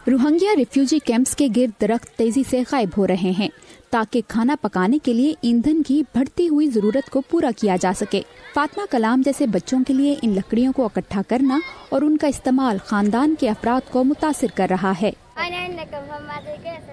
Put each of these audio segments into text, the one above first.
Rohingya refugee camps के गिर्द दरख्त तेजी से गायब हो रहे हैं ताकि खाना पकाने के लिए ईंधन की बढ़ती हुई जरूरत को पूरा किया जा सके। फातिमा कलाम जैसे बच्चों के लिए इन लकड़ियों को इकट्ठा करना और उनका इस्तेमाल खानदान के अफराद को मुतासिर कर रहा है।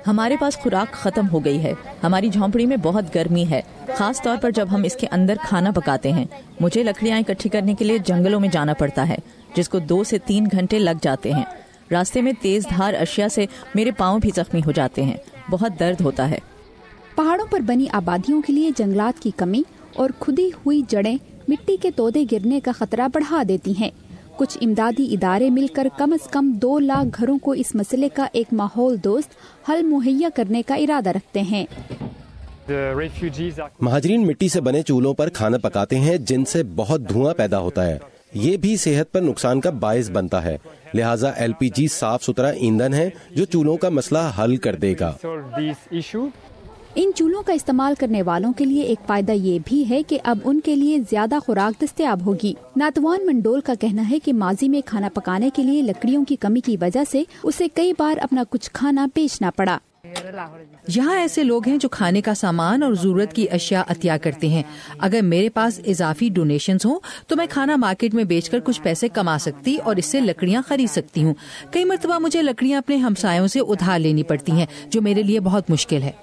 हमारे पास खुराक खत्म हो गई है। हमारी झोंपड़ी में बहुत गर्मी है, खास तौर पर जब हम इसके अंदर खाना पकाते हैं। मुझे लकड़ियाँ इकट्ठी करने के लिए जंगलों में जाना पड़ता है, जिसको 2 से 3 घंटे लग जाते हैं। रास्ते में तेज धार अशिया से मेरे पाँव भी जख्मी हो जाते हैं। बहुत दर्द होता है। पहाड़ों पर बनी आबादियों के लिए जंगलात की कमी और खुदी हुई जड़ें मिट्टी के तोदे गिरने का खतरा बढ़ा देती हैं। कुछ इमदादी इदारे मिलकर कम से कम 2 लाख घरों को इस मसले का एक माहौल दोस्त हल मुहैया करने का इरादा रखते हैं। महाजरीन मिट्टी से बने चूल्हों पर खाना पकाते हैं, जिनसे बहुत धुआं पैदा होता है। ये भी सेहत पर नुकसान का बायस बनता है। लिहाजा LPG साफ सुथरा ईंधन है जो चूल्हों का मसला हल कर देगा। इन चूल्हों का इस्तेमाल करने वालों के लिए एक फायदा ये भी है कि अब उनके लिए ज्यादा खुराक दस्तयाब होगी। नातवान मंडोल का कहना है कि माजी में खाना पकाने के लिए लकड़ियों की कमी की वजह से उसे कई बार अपना कुछ खाना बेचना पड़ा। यहाँ ऐसे लोग हैं जो खाने का सामान और जरूरत की अशिया अतिया करते हैं। अगर मेरे पास इजाफी डोनेशंस हो तो मैं खाना मार्केट में बेचकर कुछ पैसे कमा सकती और इससे लकड़ियाँ खरीद सकती हूँ। कई मरतबा मुझे लकड़ियाँ अपने हमसायों से उधार लेनी पड़ती हैं, जो मेरे लिए बहुत मुश्किल है।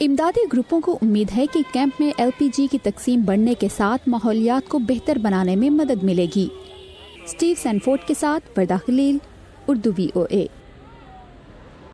इमदादी ग्रुपों को उम्मीद है कि कैंप में LPG की तकसीम बढ़ने के साथ माहौलियात को बेहतर बनाने में मदद मिलेगी। स्टीव सैनफोर्ड के साथ वर्दा खलील, उर्दू VOA।